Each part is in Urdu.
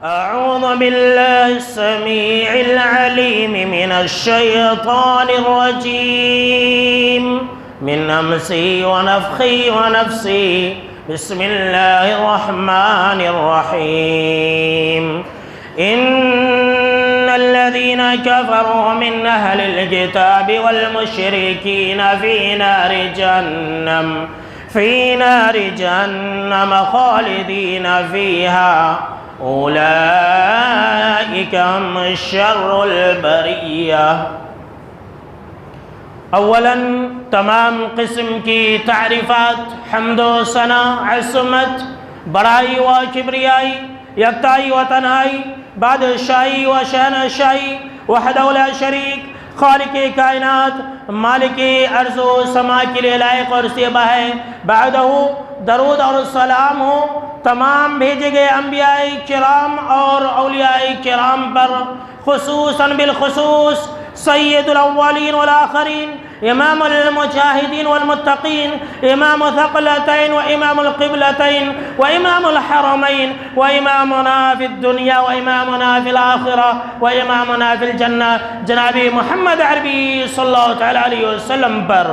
أعوذ بالله السميع العليم من الشيطان الرجيم من همزه ونفخه ونفسه بسم الله الرحمن الرحيم إن الذين كفروا من أهل الكتاب والمشركين في نار جهنم خالدين فيها أولئك هم شر البریہ۔ اولاً تمام قسم کی تعریفات، حمد و ثنا، عصمت، بڑائی و کبریائی، یکتائی و تنہائی، بادشاہی و شہنشاہی، وحدہ لا شریک، خالق کائنات، مالک ارض و سما کے لیے لائق اور سیبہ ہے۔ بعدہ درود اور سلام ہو تمام بھیجے گئے انبیاء کرام اور اولیاء کرام پر، خصوصاً بالخصوص سید الاولین والآخرین، امام المجاہدین والمتقین، امام ثقلتین وامام القبلتین وامام الحرمین وامامنا فی الدنیا وامامنا فی الآخرہ وامامنا فی الجنہ، جناب محمد عربی صلی اللہ تعالی علیہ وسلم پر۔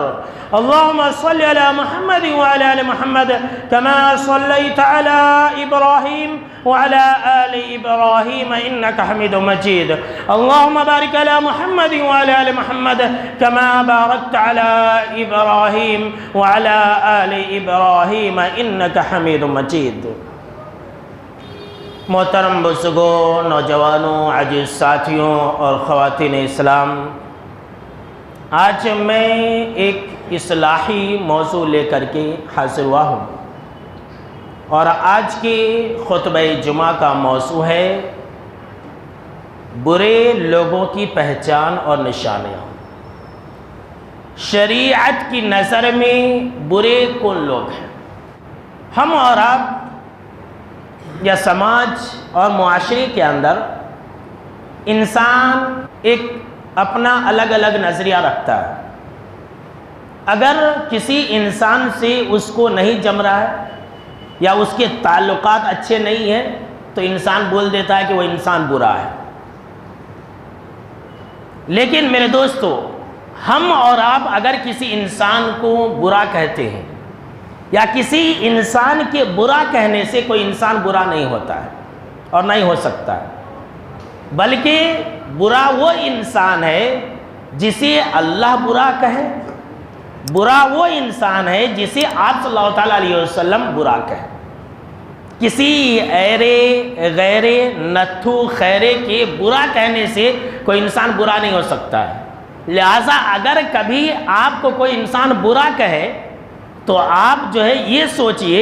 اللهم صل على محمد وعلى آل محمد كما صليت على إبراهيم وعلى آل إبراهيم إنك حميد مجيد۔ اللهم بارك على محمد وعلى آل محمد كما باركت على إبراهيم وعلى آل إبراهيم إنك حميد مجيد۔ محترم بزرگوں، نوجوانوں، عزیز ساتھیوں اور خواتین اسلام، آج میں ایک اصلاحی موضوع لے کر کے حاضر ہوا ہوں، اور آج کے خطبہ جمعہ کا موضوع ہے برے لوگوں کی پہچان اور نشانیاں۔ شریعت کی نظر میں برے کون لوگ ہیں؟ ہم اور آپ یا سماج اور معاشرے کے اندر انسان ایک اپنا الگ الگ نظریہ رکھتا ہے۔ اگر کسی انسان سے اس کو نہیں جم رہا ہے یا اس کے تعلقات اچھے نہیں ہیں تو انسان بول دیتا ہے کہ وہ انسان برا ہے۔ لیکن میرے دوستو، ہم اور آپ اگر کسی انسان کو برا کہتے ہیں یا کسی انسان کے برا کہنے سے کوئی انسان برا نہیں ہوتا ہے اور نہیں ہو سکتا ہے، بلکہ برا وہ انسان ہے جسے اللہ برا کہے، برا وہ انسان ہے جسے آپ صلی اللہ تعالیٰ علیہ وسلم برا کہے۔ کسی ایرے غیرے نتھو خیرے کے برا کہنے سے کوئی انسان برا نہیں ہو سکتا ہے۔ لہٰذا اگر کبھی آپ کو کوئی انسان برا کہے تو آپ جو ہے یہ سوچئے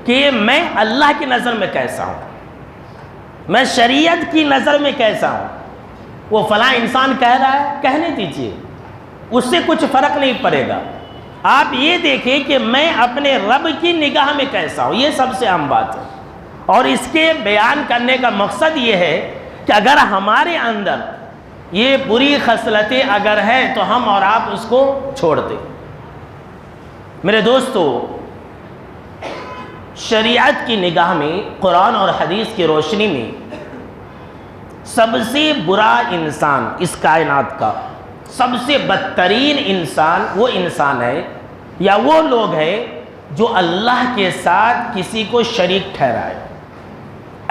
کہ میں اللہ کی نظر میں کیسا ہوں، میں شریعت کی نظر میں کیسا ہوں۔ وہ فلاں انسان کہہ رہا ہے، کہنے دیجئے، اس سے کچھ فرق نہیں پڑے گا۔ آپ یہ دیکھیں کہ میں اپنے رب کی نگاہ میں کیسا ہوں، یہ سب سے اہم بات ہے۔ اور اس کے بیان کرنے کا مقصد یہ ہے کہ اگر ہمارے اندر یہ بری خصلتیں اگر ہیں تو ہم اور آپ اس کو چھوڑ دیں۔ میرے دوستو، شریعت کی نگاہ میں، قرآن اور حدیث کی روشنی میں سب سے برا انسان اس کائنات کا، سب سے بدترین انسان وہ انسان ہے یا وہ لوگ ہیں جو اللہ کے ساتھ کسی کو شریک ٹھہرائے۔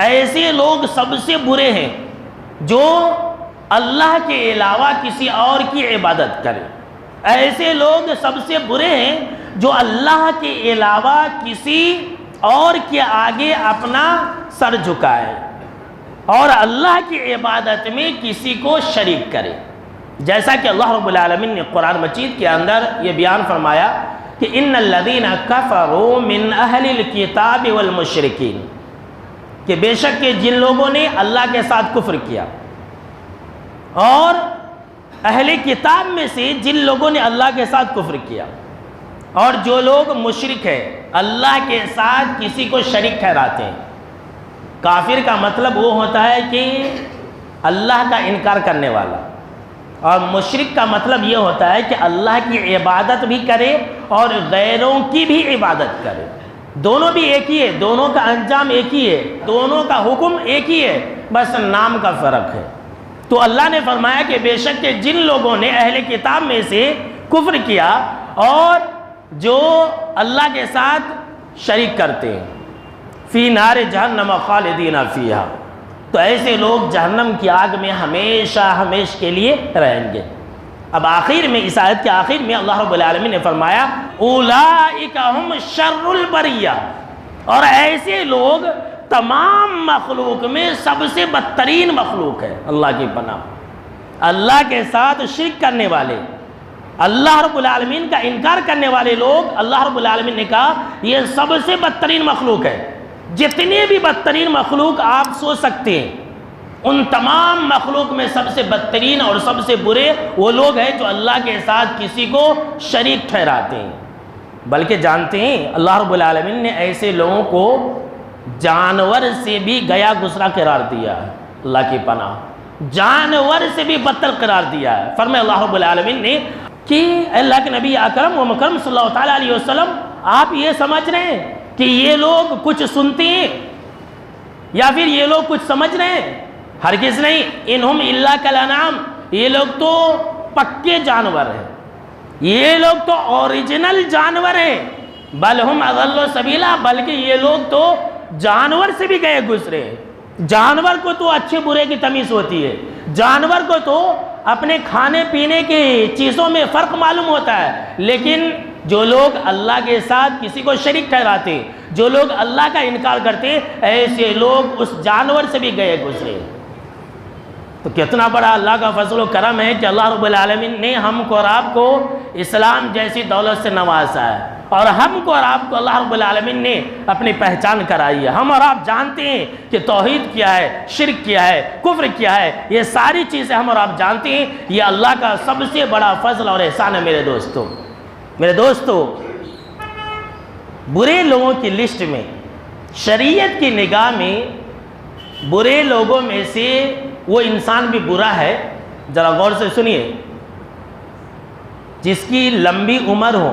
ایسے لوگ سب سے برے ہیں جو اللہ کے علاوہ کسی اور کی عبادت کریں۔ ایسے لوگ سب سے برے ہیں جو اللہ کے علاوہ کسی اور کے آگے اپنا سر جھکائے اور اللہ کی عبادت میں کسی کو شریک کرے۔ جیسا کہ اللہ رب العالمین نے قرآن مجید کے اندر یہ بیان فرمایا کہ ان الذین کفروا من اہل الکتاب والمشرکین، کہ بے شک کہ جن لوگوں نے اللہ کے ساتھ کفر کیا اور اہل کتاب میں سے جن لوگوں نے اللہ کے ساتھ کفر کیا، اور جو لوگ مشرک ہیں، اللہ کے ساتھ کسی کو شریک ٹھہراتے ہیں۔ کافر کا مطلب وہ ہوتا ہے کہ اللہ کا انکار کرنے والا، اور مشرک کا مطلب یہ ہوتا ہے کہ اللہ کی عبادت بھی کرے اور غیروں کی بھی عبادت کرے۔ دونوں بھی ایک ہی ہے، دونوں کا انجام ایک ہی ہے، دونوں کا حکم ایک ہی ہے، بس نام کا فرق ہے۔ تو اللہ نے فرمایا کہ بے شک کہ جن لوگوں نے اہل کتاب میں سے کفر کیا اور جو اللہ کے ساتھ شریک کرتے ہیں، فی نار جہنم خالدین فیہا، تو ایسے لوگ جہنم کی آگ میں ہمیشہ ہمیش کے لیے رہیں گے۔ اب آخر میں، اس آیت کے آخر میں اللہ رب العالمین نے فرمایا اولئک ہم شر البریہ، اور ایسے لوگ تمام مخلوق میں سب سے بدترین مخلوق ہے۔ اللہ کی پناہ، اللہ کے ساتھ شرک کرنے والے، اللہ رب العالمین کا انکار کرنے والے لوگ، اللہ رب العالمین نے کہا یہ سب سے بدترین مخلوق ہے۔ جتنے بھی بدترین مخلوق آپ سوچ سکتے ہیں، ان تمام مخلوق میں سب سے بدترین اور سب سے برے وہ لوگ ہیں جو اللہ کے ساتھ کسی کو شریک ٹھہراتے ہیں۔ بلکہ جانتے ہیں اللہ رب العالمین نے ایسے لوگوں کو جانور سے بھی گیا گزرا قرار دیا ہے۔ اللہ کی پناہ، جانور سے بھی بدتر قرار دیا ہے۔ فرمایا اللہ رب العالمین نے کہ اللہ کے نبی اکرم و مکرم صلی اللہ تعالیٰ علیہ وسلم، آپ یہ سمجھ رہے ہیں کہ یہ لوگ کچھ سنتے ہیں یا پھر یہ لوگ کچھ سمجھ رہے ہیں؟ ہرگز نہیں، انہم الا کالانعام، یہ لوگ تو پکے جانور ہیں، یہ لوگ تو اوریجنل جانور ہیں، بل ہم اضل سبیلا، بلکہ یہ لوگ تو جانور سے بھی گئے گزرے ہیں۔ جانور کو تو اچھے برے کی تمیز ہوتی ہے، جانور کو تو اپنے کھانے پینے کی چیزوں میں فرق معلوم ہوتا ہے، لیکن جو لوگ اللہ کے ساتھ کسی کو شریک ٹھہراتے، جو لوگ اللہ کا انکار کرتے، ایسے لوگ اس جانور سے بھی گئے گزرے۔ تو کتنا بڑا اللہ کا فضل و کرم ہے کہ اللہ رب العالمین نے ہم کو اور آپ کو اسلام جیسی دولت سے نوازا ہے، اور ہم کو اور آپ کو اللہ رب العالمین نے اپنی پہچان کرائی ہے۔ ہم اور آپ جانتے ہیں کہ توحید کیا ہے، شرک کیا ہے، کفر کیا ہے، یہ ساری چیزیں ہم اور آپ جانتے ہیں۔ یہ اللہ کا سب سے بڑا فضل اور احسان ہے میرے دوستوں۔ میرے دوستو، برے لوگوں کی لسٹ میں، شریعت کی نگاہ میں برے لوگوں میں سے وہ انسان بھی برا ہے، ذرا غور سے سنیے، جس کی لمبی عمر ہو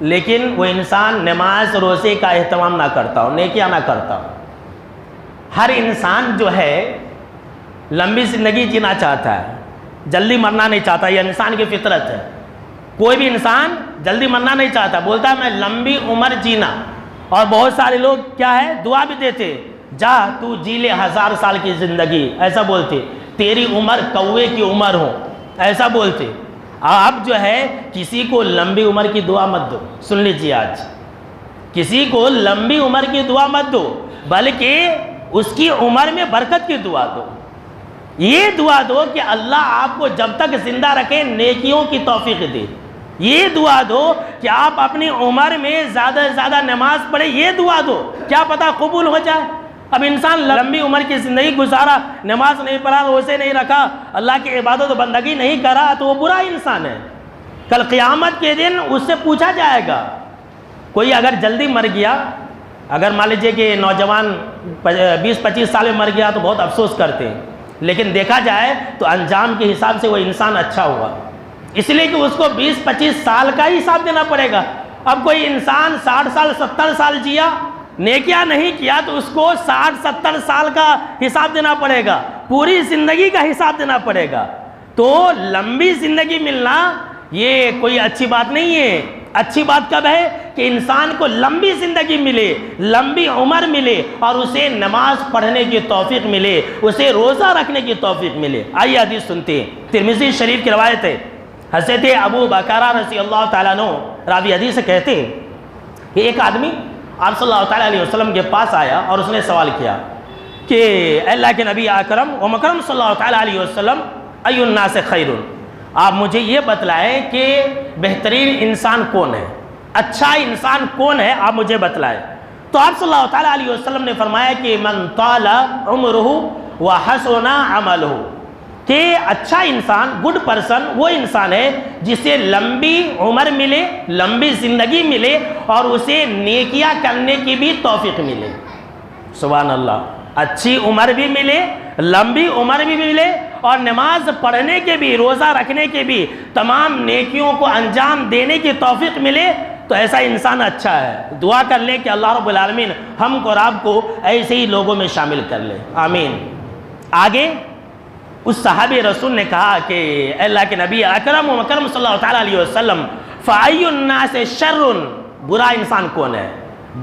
لیکن وہ انسان نماز روزے کا اہتمام نہ کرتا ہو، نیکیاں نہ کرتا ہو۔ ہر انسان جو ہے لمبی زندگی جینا چاہتا ہے، جلدی مرنا نہیں چاہتا، یہ انسان کی فطرت ہے۔ کوئی بھی انسان جلدی مرنا نہیں چاہتا، بولتا ہے میں لمبی عمر جینا، اور بہت سارے لوگ کیا ہے دعا بھی دیتے، جا تو جی لے 1000 سال کی زندگی، ایسا بولتے، تیری عمر کوے کی عمر ہو، ایسا بولتے۔ آپ جو ہے کسی کو لمبی عمر کی دعا مت دو، سن لیجیے، آج کسی کو لمبی عمر کی دعا مت دو، بلکہ اس کی عمر میں برکت کی دعا دو۔ یہ دعا دو کہ اللہ آپ کو جب تک زندہ رکھے نیکیوں کی توفیق دے۔ یہ دعا دو کہ آپ اپنی عمر میں زیادہ سے زیادہ نماز پڑھے، یہ دعا دو، کیا پتہ قبول ہو جائے۔ اب انسان لمبی عمر کی زندگی گزارا، نماز نہیں پڑھا، روزے نہیں رکھا، اللہ کی عبادت و بندگی نہیں کرا، تو وہ برا انسان ہے۔ کل قیامت کے دن اس سے پوچھا جائے گا۔ کوئی اگر جلدی مر گیا، اگر مان لیجیے کہ نوجوان 20-25 سال میں مر گیا تو بہت افسوس کرتے ہیں، لیکن دیکھا جائے تو انجام کے حساب سے وہ انسان اچھا ہوا، اس لیے کہ اس کو 20-25 سال کا ہی حساب دینا پڑے گا۔ اب کوئی انسان 60 سال 70 سال جیا، نیکیاں نہیں کیا، تو اس کو 60-70 سال کا حساب دینا پڑے گا، پوری زندگی کا حساب دینا پڑے گا۔ تو لمبی زندگی ملنا یہ کوئی اچھی بات نہیں ہے۔ اچھی بات کب ہے کہ انسان کو لمبی زندگی ملے، لمبی عمر ملے، اور اسے نماز پڑھنے کی توفیق ملے، اسے روزہ رکھنے کی توفیق ملے۔ آئیے حدیث سنتے ہیں، ترمذی شریف کی روایت ہے، حضرت ابو بکرہ رضی اللہ تعالیٰ عنہ راوی حدیث سے کہتے ہیں کہ ایک آدمی آپ صلی اللہ تعالیٰ علیہ وسلم کے پاس آیا اور اس نے سوال کیا کہ اللہ کے نبی اکرم و مکرم صلی اللہ تعالیٰ علیہ وسلم ای الناس خیر، آپ مجھے یہ بتلائیں کہ بہترین انسان کون ہے، اچھا انسان کون ہے، آپ مجھے بتلائیں۔ تو آپ صلی اللہ تعالیٰ علیہ وسلم نے فرمایا کہ من طال عمرہ وحسن عملہ، کہ اچھا انسان، گڈ پرسن وہ انسان ہے جسے لمبی عمر ملے، لمبی زندگی ملے، اور اسے نیکیاں کرنے کی بھی توفیق ملے۔ سبحان اللہ، اچھی عمر بھی ملے، لمبی عمر بھی ملے، اور نماز پڑھنے کے بھی، روزہ رکھنے کے بھی، تمام نیکیوں کو انجام دینے کی توفیق ملے، تو ایسا انسان اچھا ہے۔ دعا کر لیں کہ اللہ رب العالمین ہم کو اور آپ کو ایسے ہی لوگوں میں شامل کر لے، آمین۔ آگے اس صحابی رسول نے کہا کہ اے اللہ کے نبی اکرم و مکرم صلی اللہ تعالیٰ علیہ وسلم فَأَيُّ النَّاسِ شَرٌ، برا انسان کون ہے،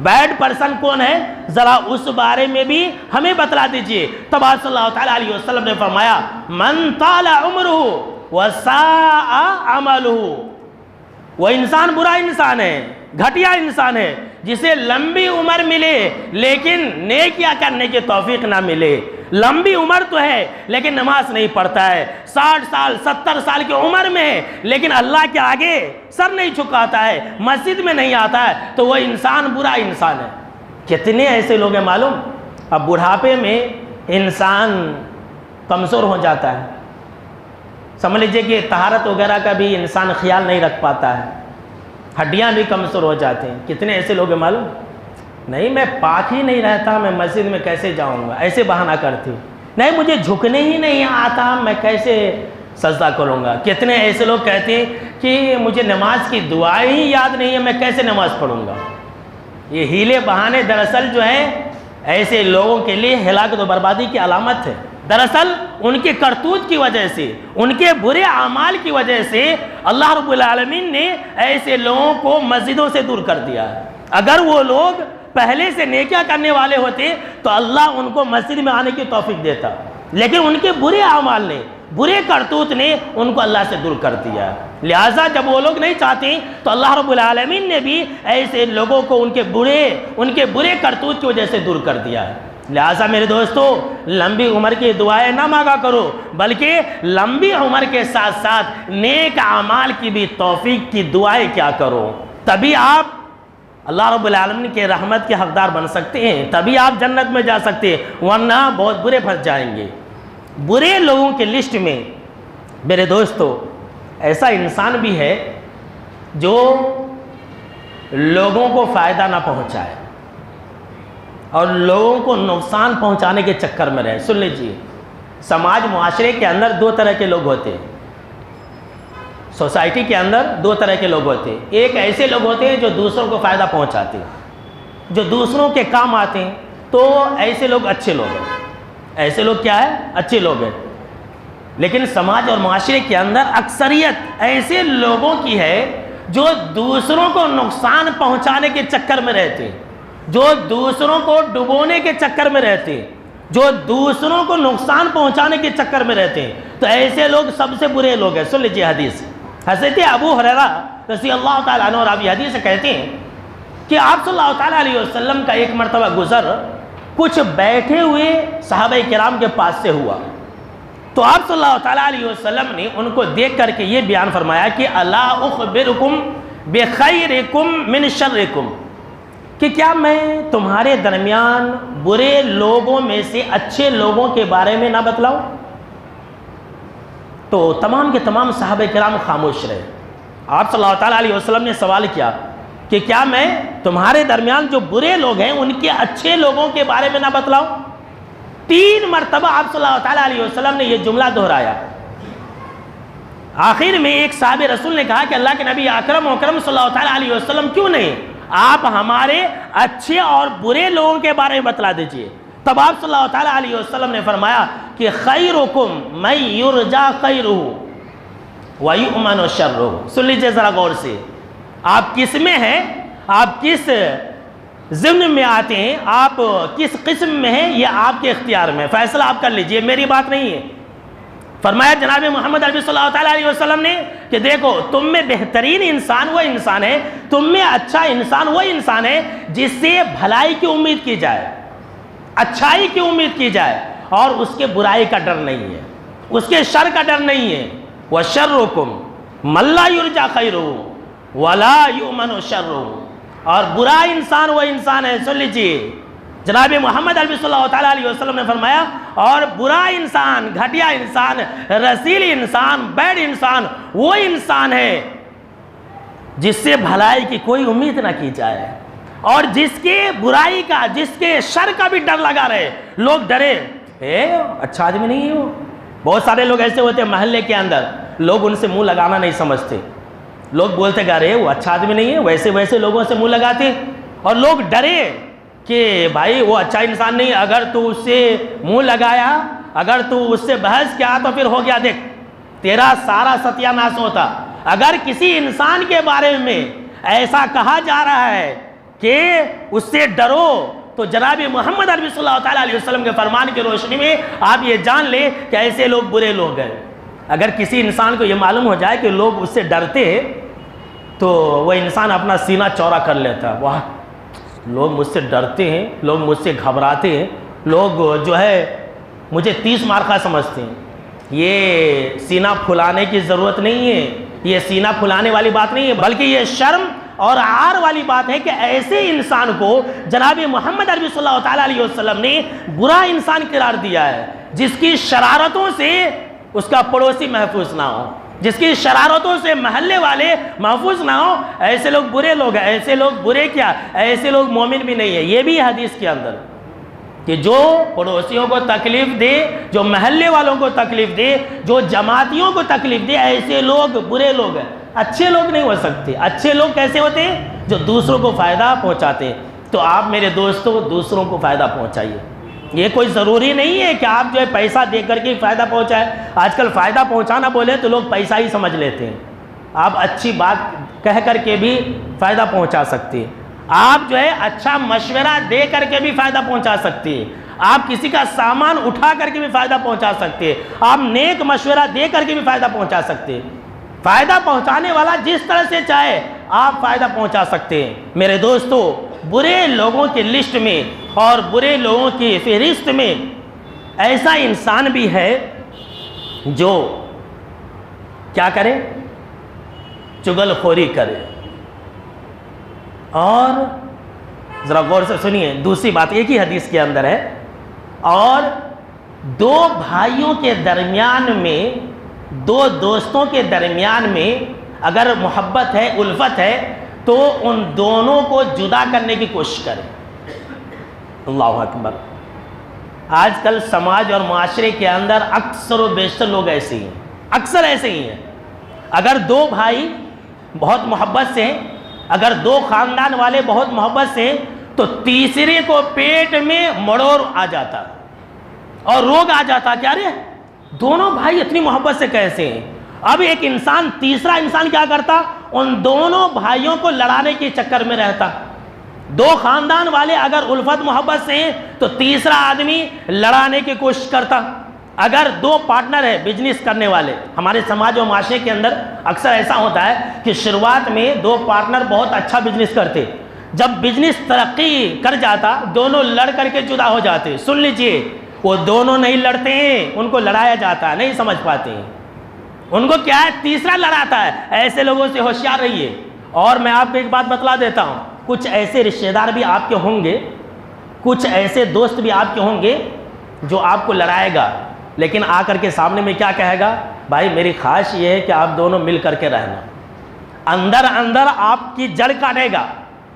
بیڈ پرسن کون ہے، ذرا اس بارے میں بھی ہمیں بتلا دیجئے۔ تب آپ صلی اللہ تعالیٰ علیہ وسلم نے فرمایا من طال عمرہ وساء عملہ، وہ انسان برا انسان ہے، گھٹیا انسان ہے جسے لمبی عمر ملے لیکن نیکیاں کرنے کی توفیق نہ ملے۔ لمبی عمر تو ہے لیکن نماز نہیں پڑھتا ہے، 60 سال 70 سال کی عمر میں ہے لیکن اللہ کے آگے سر نہیں جھکاتا ہے، مسجد میں نہیں آتا ہے، تو وہ انسان برا انسان ہے۔ کتنے ایسے لوگ ہیں معلوم؟ اب بڑھاپے میں انسان کمزور ہو جاتا ہے، سمجھ لیجئے کہ طہارت وغیرہ کا بھی انسان خیال نہیں رکھ پاتا ہے، ہڈیاں بھی کمزور ہو جاتے ہیں۔ کتنے ایسے لوگ ہیں معلوم؟ نہیں میں پاک ہی نہیں رہتا، میں مسجد میں کیسے جاؤں گا، ایسے بہانہ کرتی، نہیں مجھے جھکنے ہی نہیں آتا، میں کیسے سجدہ کروں گا۔ کتنے ایسے لوگ کہتے ہیں کہ مجھے نماز کی دعائیں ہی یاد نہیں ہے، میں کیسے نماز پڑھوں گا۔ یہ ہیلے بہانے دراصل جو ہیں ایسے لوگوں کے لیے ہلاکت و بربادی کی علامت ہے۔ دراصل ان کے کرتوت کی وجہ سے، ان کے برے اعمال کی وجہ سے اللہ رب العالمین نے ایسے لوگوں کو مسجدوں سے دور کر دیا ہے۔ اگر وہ لوگ پہلے سے نیکیاں کرنے والے ہوتے تو اللہ ان کو مسجد میں آنے کی توفیق دیتا، لیکن ان کے برے اعمال نے، برے کرتوت نے ان کو اللہ سے دور کر دیا۔ لہٰذا جب وہ لوگ نہیں چاہتے تو اللہ رب العالمین نے بھی ایسے لوگوں کو ان کے برے کرتوت کی وجہ سے دور کر دیا ہے۔ لہٰذا میرے دوستو، لمبی عمر کی دعائیں نہ مانگا کرو، بلکہ لمبی عمر کے ساتھ ساتھ نیک اعمال کی بھی توفیق کی دعائیں کیا کرو، تبھی آپ اللہ رب العالمین کے رحمت کے حقدار بن سکتے ہیں، تبھی آپ جنت میں جا سکتے ہیں، ورنہ بہت برے پھنس جائیں گے۔ برے لوگوں کے لسٹ میں میرے دوستو ایسا انسان بھی ہے جو لوگوں کو فائدہ نہ پہنچائے اور لوگوں کو نقصان پہنچانے کے چکر میں رہے۔ سن لیجیے، سماج معاشرے کے اندر دو طرح کے لوگ ہوتے ہیں، سوسائٹی کے اندر دو طرح کے لوگ ہوتے ہیں۔ ایک ایسے لوگ ہوتے ہیں جو دوسروں کو فائدہ پہنچاتے ہیں، جو دوسروں کے کام آتے ہیں، تو ایسے لوگ اچھے لوگ ہیں۔ ایسے لوگ کیا ہے؟ اچھے لوگ ہیں۔ لیکن سماج اور معاشرے کے اندر اکثریت ایسے لوگوں کی ہے جو دوسروں کو نقصان پہنچانے کے چکر میں رہتے ہیں، جو دوسروں کو ڈبونے کے چکر میں رہتے ہیں، جو دوسروں کو نقصان پہنچانے کے چکر میں رہتے ہیں، تو ایسے لوگ سب سے برے لوگ ہیں۔ سن لیجیے حدیث، حضرت ابو ہریرہ رضی اللہ تعالیٰ عنہ راوی حدیث سے کہتے ہیں کہ آپ صلی اللہ تعالیٰ علیہ وسلم کا ایک مرتبہ گزر کچھ بیٹھے ہوئے صحابہ کرام کے پاس سے ہوا، تو آپ صلی اللہ تعالیٰ علیہ وسلم نے ان کو دیکھ کر کے یہ بیان فرمایا کہ الا اخبرکم بخیرکم من شرکم، کہ کیا میں تمہارے درمیان برے لوگوں میں سے اچھے لوگوں کے بارے میں نہ بتلاؤں؟ تو تمام کے تمام صحابہ کرام خاموش رہے۔ آپ صلی اللہ تعالیٰ علیہ وسلم نے سوال کیا کہ کیا میں تمہارے درمیان جو برے لوگ ہیں ان کے اچھے لوگوں کے بارے میں نہ بتلاؤں؟ 3 مرتبہ آپ صلی اللہ تعالیٰ علیہ وسلم نے یہ جملہ دہرایا۔ آخر میں ایک صحابی رسول نے کہا کہ اللہ کے نبی اکرم صلی اللہ تعالیٰ علیہ وسلم کیوں نہیں، آپ ہمارے اچھے اور برے لوگوں کے بارے میں بتلا دیجئے۔ تب آپ صلی اللہ تعالیٰ علیہ وسلم نے فرمایا کہ خیرکم من یرجا خیرہ ویؤمن شرہ۔ سن لیجئے ذرا غور سے، آپ کس میں ہیں، آپ کس ضمن میں آتے ہیں، آپ کس قسم میں ہیں، یہ آپ کے اختیار میں، فیصلہ آپ کر لیجئے، میری بات نہیں ہے۔ فرمایا جناب محمد عربی صلی اللہ تعالیٰ علیہ وسلم نے کہ دیکھو تم میں بہترین انسان وہ انسان ہے، تم میں اچھا انسان وہ انسان ہے جس سے بھلائی کی امید کی جائے، اچھائی کی امید کی جائے، اور اس کے برائی کا ڈر نہیں ہے، اس کے شر کا ڈر نہیں ہے۔ وَشَرُّكُمْ مَن لَّا يُرْجَىٰ خَيْرُهُ وَلَا يُؤْمَنُ شَرُّهُ، اور برا انسان وہ انسان ہے، سن لیجیے، جناب محمد عربی صلی اللہ تعالیٰ علیہ وسلم نے فرمایا، اور برا انسان، گھٹیا انسان، رسیل انسان، بیڈ انسان وہ انسان ہے جس سے بھلائی کی کوئی امید نہ کی جائے، اور جس کے برائی کا، جس کے شر کا بھی ڈر لگا رہے، لوگ ڈرے اچھا آدمی نہیں ہے وہ۔ بہت سارے لوگ ایسے ہوتے ہیں محلے کے اندر، لوگ ان سے منہ لگانا نہیں سمجھتے، لوگ بولتے گا رہے وہ اچھا آدمی نہیں ہے، ویسے لوگوں سے منہ لگاتے، اور لوگ ڈرے کہ بھائی وہ اچھا انسان نہیں، اگر تو اس سے منہ لگایا اگر تو اس سے بحث کیا تو پھر ہو گیا، دیکھ تیرا سارا ستیہ ناش ہوتا۔ اگر کسی انسان کے بارے میں ایسا کہا جا رہا ہے کہ اس سے ڈرو، تو جناب محمد عربی صلی اللہ تعالیٰ علیہ وسلم کے فرمان کی روشنی میں آپ یہ جان لیں کہ ایسے لوگ برے لوگ ہیں۔ اگر کسی انسان کو یہ معلوم ہو جائے کہ لوگ اس سے ڈرتے ہیں تو وہ انسان اپنا سینہ چوڑا کر لیتا ہے، واہ لوگ مجھ سے ڈرتے ہیں، لوگ مجھ سے گھبراتے ہیں، لوگ جو ہے مجھے 30 مارکہ سمجھتے ہیں۔ یہ سینہ پھلانے کی ضرورت نہیں ہے، یہ سینہ پھلانے والی بات نہیں ہے، بلکہ یہ شرم اور عار والی بات ہے کہ ایسے انسان کو جناب محمد عربی صلی اللہ تعالیٰ علیہ وسلم نے برا انسان قرار دیا ہے، جس کی شرارتوں سے اس کا پڑوسی محفوظ نہ ہو، جس کی شرارتوں سے محلے والے محفوظ نہ ہو۔ ایسے لوگ برے لوگ ہیں، ایسے لوگ برے کیا، ایسے لوگ مومن بھی نہیں ہے۔ یہ بھی حدیث کے اندر کہ جو پڑوسیوں کو تکلیف دے، جو محلے والوں کو تکلیف دے، جو جماعتیوں کو تکلیف دے، ایسے لوگ برے لوگ ہیں، اچھے لوگ نہیں ہو سکتے۔ اچھے لوگ کیسے ہوتے ہیں؟ جو دوسروں کو فائدہ پہنچاتے ہیں۔ تو آپ میرے دوستوں دوسروں کو فائدہ پہنچائیے۔ یہ کوئی ضروری نہیں ہے کہ آپ جو ہے پیسہ دے کر کے فائدہ پہنچائے۔ آج کل فائدہ پہنچانا بولے تو لوگ پیسہ ہی سمجھ لیتے ہیں۔ آپ اچھی بات کہہ کر کے بھی فائدہ پہنچا سکتے ہیں، آپ جو ہے اچھا مشورہ دے کر کے بھی فائدہ پہنچا سکتے ہیں، آپ کسی کا سامان اٹھا کر کے بھی فائدہ پہنچا سکتے ہیں، آپ نیک مشورہ دے کر کے بھی فائدہ پہنچا سکتے ہیں۔ فائدہ پہنچانے والا جس طرح سے چاہے آپ فائدہ پہنچا سکتے ہیں۔ میرے دوستو، برے لوگوں کی لسٹ میں اور برے لوگوں کی فہرست میں ایسا انسان بھی ہے جو کیا کرے؟ چغل خوری کرے۔ اور ذرا غور سے سنیے، دوسری بات ایک ہی حدیث کے اندر ہے، اور دو بھائیوں کے درمیان میں، دو دوستوں کے درمیان میں اگر محبت ہے، الفت ہے، تو ان دونوں کو جدا کرنے کی کوشش کریں۔ اللہ اکبر۔ آج کل سماج اور معاشرے کے اندر اکثر و بیشتر لوگ ایسے ہی ہیں، اکثر ایسے ہی ہیں۔ اگر دو بھائی بہت محبت سے ہیں، اگر دو خاندان والے بہت محبت سے ہیں، تو تیسرے کو پیٹ میں مڑوڑ آ جاتا اور روگ آ جاتا کہ ارے دونوں بھائی اتنی محبت سے کیسے ہیں۔ اب ایک انسان، تیسرا انسان کیا کرتا؟ ان دونوں بھائیوں کو لڑانے کے چکر میں رہتا۔ دو خاندان والے اگر الفت محبت سے ہیں تو تیسرا آدمی لڑانے کی کوشش کرتا۔ اگر دو پارٹنر ہے بزنس کرنے والے، ہمارے سماج و معاشرے کے اندر اکثر ایسا ہوتا ہے کہ شروعات میں دو پارٹنر بہت اچھا بزنس کرتے، جب بزنس ترقی کر جاتا دونوں لڑ کر کے جدا ہو جاتے۔ سن لیجئے، وہ دونوں نہیں لڑتے ہیں، ان کو لڑایا جاتا ہے، نہیں سمجھ پاتے ہیں، ان کو کیا ہے تیسرا لڑاتا ہے۔ ایسے لوگوں سے ہوشیار رہیے۔ اور میں آپ کو ایک بات بتلا دیتا ہوں، کچھ ایسے رشتہ دار بھی آپ کے ہوں گے، کچھ ایسے دوست بھی آپ کے ہوں گے جو آپ کو لڑائے گا، لیکن آ کر کے سامنے میں کیا کہے گا؟ بھائی میری خواہش یہ ہے کہ آپ دونوں مل کر کے رہنا۔ اندر اندر آپ کی جڑ کاٹے گا،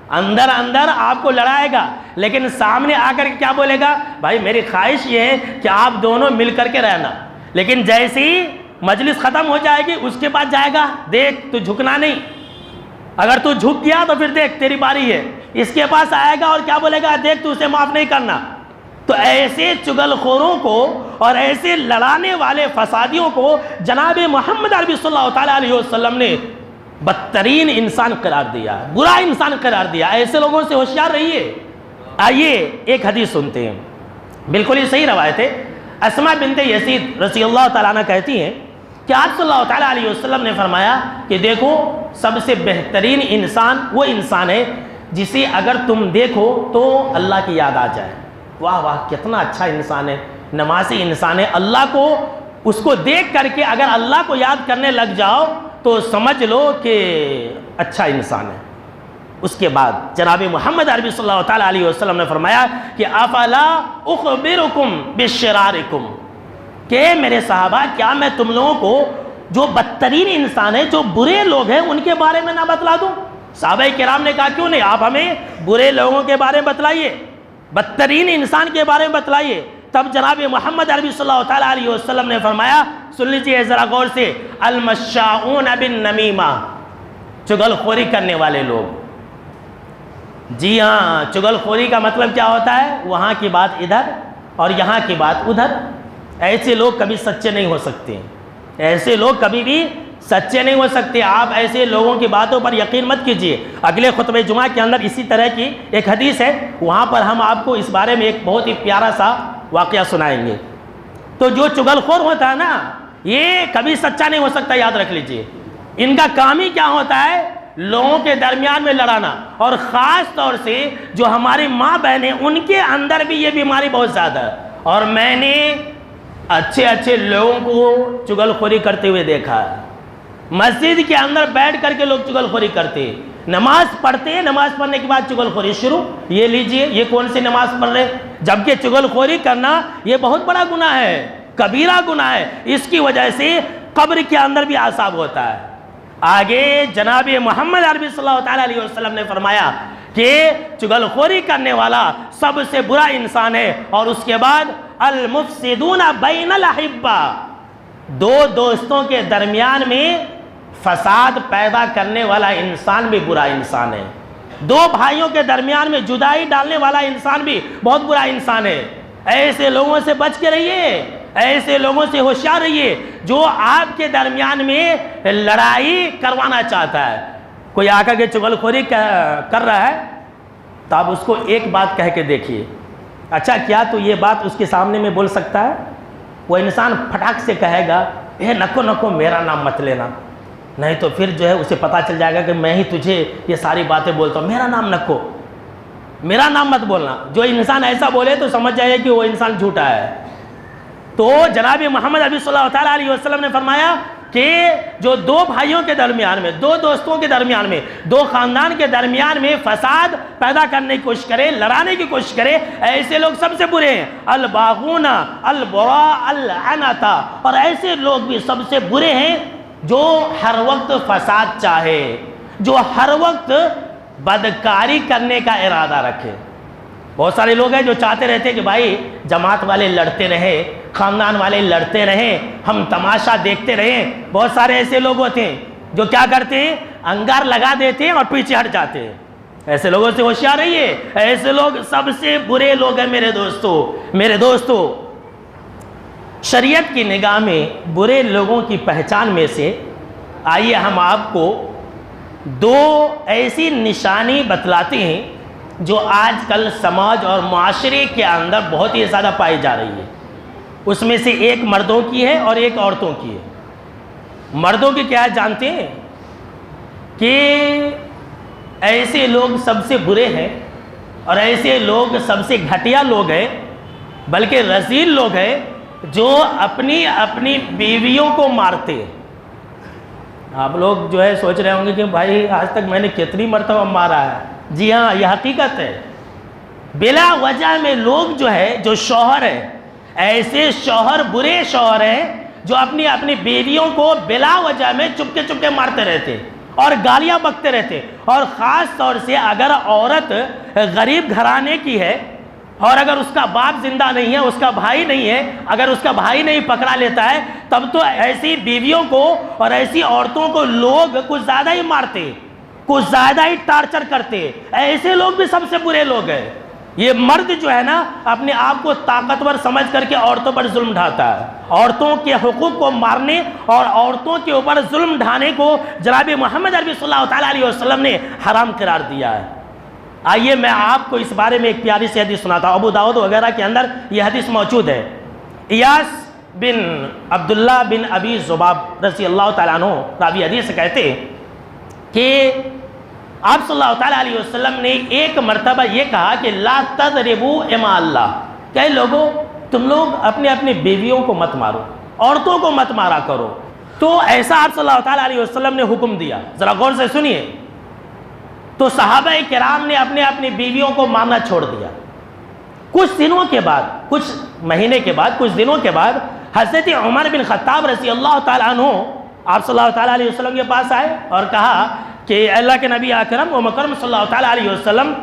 اندر اندر آپ کو لڑائے گا، لیکن سامنے آ کر کے کیا بولے گا؟ بھائی میری خواہش یہ ہے کہ آپ دونوں مل کر کے رہنا۔ لیکن جیسے ہی مجلس ختم ہو جائے گی اس کے بعد جائے گا، دیکھ تو جھکنا نہیں، اگر تو جھک گیا تو پھر دیکھ تیری باری ہے۔ اس کے پاس آئے گا اور کیا بولے گا؟ دیکھ تو اسے معاف نہیں کرنا۔ تو ایسے چغل خوروں کو اور ایسے لڑانے والے فسادیوں کو جناب محمد عربی صلی اللہ تعالیٰ علیہ وسلم نے بدترین انسان قرار دیا، برا انسان قرار دیا۔ ایسے لوگوں سے ہوشیار رہیے۔ آئیے ایک حدیث سنتے ہیں، بالکل ہی صحیح روایت ہے۔ اسماء بنت یزید رضی اللہ تعالیٰ عنہ کہتی ہیں کہ آپ صلی اللہ تعالیٰ علیہ وسلم نے فرمایا کہ دیکھو سب سے بہترین انسان وہ انسان ہے جسے اگر تم دیکھو تو اللہ کی یاد آ جائے۔ واہ واہ کتنا اچھا انسان ہے، نمازی انسان ہے، اللہ کو اس کو دیکھ کر کے اگر اللہ کو یاد کرنے لگ جاؤ تو سمجھ لو کہ اچھا انسان ہے۔ اس کے بعد جناب محمد عربی صلی اللہ تعالیٰ علیہ وسلم نے فرمایا کہ افلا اخبرکم بشرارکم، کہ میرے صحابہ کیا میں تم لوگوں کو جو بدترین انسان ہے، جو برے لوگ ہیں ان کے بارے میں نہ بتلا دوں؟ صحابہ کرام نے کہا کیوں نہیں، آپ ہمیں برے لوگوں کے بارے میں بتلائیے، بدترین انسان کے بارے میں بتلائیے۔ تب جناب محمد عربی صلی اللہ تعالیٰ علیہ وسلم نے فرمایا، سن لیجیے ذرا غور سے، المشاؤن بالنمیمہ، چغل خوری کرنے والے لوگ۔ جی ہاں، چغل خوری کا مطلب کیا ہوتا ہے؟ وہاں کی بات ادھر اور یہاں کی بات ادھر، ایسے لوگ کبھی سچے نہیں ہو سکتے، ایسے لوگ کبھی بھی سچے نہیں ہو سکتے۔ آپ ایسے لوگوں کی باتوں پر یقین مت کیجیے۔ اگلے خطبہ جمعہ کے اندر اسی طرح کی ایک حدیث ہے، وہاں پر ہم آپ کو اس بارے میں ایک بہت ہی پیارا سا واقعہ سنائیں گے۔ تو جو چغل خور ہوتا ہے نا، یہ کبھی سچا نہیں ہو سکتا، یاد رکھ لیجیے۔ ان کا کام ہی کیا ہوتا ہے؟ لوگوں کے درمیان میں لڑانا، اور خاص طور سے جو ہماری ماں بہن ہیں ان کے اندر بھی یہ بیماری بہت زیادہ ہے۔ اور میں نے اچھے اچھے لوگوں کو چغل خوری کرتے ہوئے دیکھا ہے۔ مسجد کے اندر بیٹھ کر کے لوگ چغل خوری کرتے ہیں، نماز پڑھتے ہیں، نماز پڑھنے کے بعد چغل خوری شروع۔ یہ لیجئے، یہ کون سی نماز پڑھ رہے؟ جبکہ چغل خوری کرنا یہ بہت بڑا گناہ ہے، کبیرہ گناہ ہے۔ اس کی وجہ سے قبر کے اندر بھی عذاب ہوتا ہے۔ آگے جناب محمد عربی صلی اللہ تعالیٰ علیہ وسلم نے فرمایا کہ چغل خوری کرنے والا سب سے برا انسان ہے، اور اس کے بعد المفسدون بین الاحبہ، دو دوستوں کے درمیان میں فساد پیدا کرنے والا انسان بھی برا انسان ہے، دو بھائیوں کے درمیان میں جدائی ڈالنے والا انسان بھی بہت برا انسان ہے۔ ایسے لوگوں سے بچ کے رہیے، ایسے لوگوں سے ہوشیار رہیے جو آپ کے درمیان میں لڑائی کروانا چاہتا ہے۔ کوئی آ کر کے چغل خوری کر رہا ہے تو آپ اس کو ایک بات کہہ کے دیکھیے، اچھا کیا تو یہ بات اس کے سامنے میں بول سکتا ہے؟ وہ انسان پھٹاک سے کہے گا اے نکو نکو میرا نام مت لینا، نہیں تو پھر جو ہے اسے پتا چل جائے گا کہ میں ہی تجھے یہ ساری باتیں بولتا ہوں، میرا نام نکو، میرا نام مت بولنا۔ جو انسان ایسا بولے تو سمجھ جائے کہ وہ انسان جھوٹا ہے۔ تو جناب محمد عربی صلی اللہ تعالیٰ علیہ وسلم نے فرمایا کہ جو دو بھائیوں کے درمیان میں، دو دوستوں کے درمیان میں، دو خاندان کے درمیان میں فساد پیدا کرنے کی کوشش کرے، لڑانے کی کوشش کرے، ایسے لوگ سب سے برے ہیں۔ الباغون البراء العنتا، اور ایسے لوگ بھی سب سے برے ہیں جو ہر وقت فساد چاہے، جو ہر وقت بدکاری کرنے کا ارادہ رکھے۔ بہت سارے لوگ ہیں جو چاہتے رہتے کہ بھائی جماعت والے لڑتے رہیں، خاندان والے لڑتے رہیں، ہم تماشا دیکھتے رہیں۔ بہت سارے ایسے لوگ ہوتے ہیں جو کیا کرتے ہیں؟ انگار لگا دیتے ہیں اور پیچھے ہٹ جاتے ہیں۔ ایسے لوگوں سے ہوشیار رہیے، ایسے لوگ سب سے برے لوگ ہیں میرے دوستو۔ شریعت کی نگاہ میں برے لوگوں کی پہچان میں سے آئیے ہم آپ کو دو ایسی نشانی بتلاتے ہیں جو آج کل سماج اور معاشرے کے اندر بہت ہی زیادہ پائی جا رہی ہے۔ اس میں سے ایک مردوں کی ہے اور ایک عورتوں کی ہے۔ مردوں کی کیا ہے جانتے ہیں؟ کہ ایسے لوگ سب سے برے ہیں، اور ایسے لوگ سب سے گھٹیا لوگ ہیں، بلکہ رذیل لوگ ہیں جو اپنی بیویوں کو مارتے ہیں۔ آپ لوگ جو ہے سوچ رہے ہوں گے کہ بھائی آج تک میں نے کتنی مرتبہ مارا ہے۔ جی ہاں، یہ حقیقت ہے۔ بلا وجہ میں لوگ جو ہے، جو شوہر ہے، ایسے شوہر برے شوہر ہیں جو اپنی بیویوں کو بلا وجہ میں چپکے مارتے رہتے اور گالیاں بکتے رہتے۔ اور خاص طور سے اگر عورت غریب گھرانے کی ہے اور اگر اس کا باپ زندہ نہیں ہے، اس کا بھائی نہیں ہے، اگر اس کا بھائی نہیں پکڑا لیتا ہے، تب تو ایسی بیویوں کو اور ایسی عورتوں کو لوگ کچھ زیادہ ہی مارتے، کچھ زیادہ ہی ٹارچر کرتے۔ ایسے لوگ بھی سب سے برے لوگ ہیں۔ یہ مرد جو ہے نا، اپنے آپ کو طاقتور سمجھ کر کے عورتوں پر ظلم ڈھاتا ہے، عورتوں کے حقوق کو مارنے اور عورتوں کے اوپر ظلم ڈھانے کو جناب محمد عربی صلی اللہ تعالیٰ علیہ وسلم نے حرام قرار دیا ہے۔ آئیے میں آپ کو اس بارے میں ایک پیاری سی حدیث سناتا ہوں۔ ابو داؤد وغیرہ کے اندر یہ حدیث موجود ہے۔ ایاس بن عبداللہ بن ابی ذباب رضی اللہ تعالیٰ عنہ راوی حدیث کہتے ہیں کہ آپ صلی اللہ تعالیٰ علیہ وسلم نے ایک مرتبہ یہ کہا کہ لا تضربوا اماء اللہ، کہ لوگوں تم لوگ اپنی بیویوں کو مت مارو، عورتوں کو مت مارا کرو۔ تو ایسا آپ صلی اللہ تعالیٰ علیہ وسلم نے حکم دیا، ذرا غور سے سنیے۔ تو صحابہ کرام نے اپنی بیویوں کو مارنا چھوڑ دیا۔ کچھ دنوں کے بعد، کچھ مہینے کے بعد، کچھ دنوں کے بعد حضرت عمر بن خطاب رضی اللہ تعالیٰ عنہ آپ صلی اللہ تعالیٰ علیہ وسلم کے پاس آئے اور کہا کہ اللہ کے نبی اکرم و مکرم صلی اللہ تعالیٰ علیہ وسلم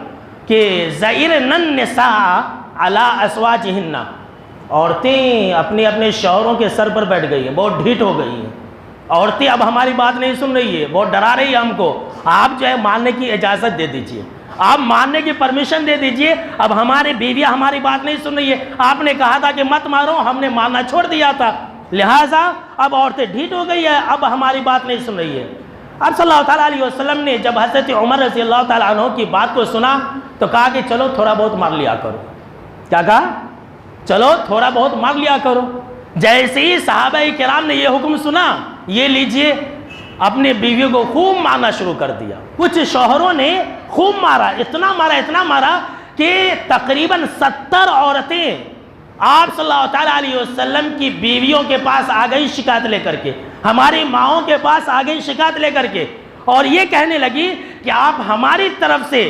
کہ زائرن النساء علی ازواجہن، عورتیں اپنے شوہروں کے سر پر بیٹھ گئی ہیں، بہت ڈھیٹ ہو گئی ہیں، عورتیں اب ہماری بات نہیں سن رہی ہے، بہت ڈرا رہی ہے ہم کو، آپ جو ہے ماننے کی اجازت دے دیجئے۔ آپ مارنے کی پرمیشن دے دیجئے. اب ہماری بیویاں ہماری بات نہیں سن رہی ہے. آپ نے کہا تھا کہ مت مارو, ہم نے مارنا چھوڑ دیا تھا, لہٰذا اب عورتیں ڈھیٹ ہو گئی ہے, اب ہماری بات نہیں سن رہی ہے. اب صلی اللہ تعالیٰ علیہ وسلم نے جب حضرت عمر رضی اللہ تعالیٰ عنہ کی بات کو سنا تو کہا کہ چلو تھوڑا بہت مار لیا کرو. کیا کہا؟ چلو تھوڑا بہت مار لیا کرو. جیسے ہی صحابہ کرام نے یہ حکم سنا, یہ لیجئے اپنے بیویوں کو خوب مارنا شروع کر دیا. کچھ شوہروں نے خوب مارا, اتنا مارا کہ تقریباً 70 عورتیں آپ صلی اللہ تعالیٰ علیہ وسلم کی بیویوں کے پاس آ گئی شکایت لے کر کے, ہماری ماؤں کے پاس آ گئی شکایت لے کر کے, اور یہ کہنے لگی کہ آپ ہماری طرف سے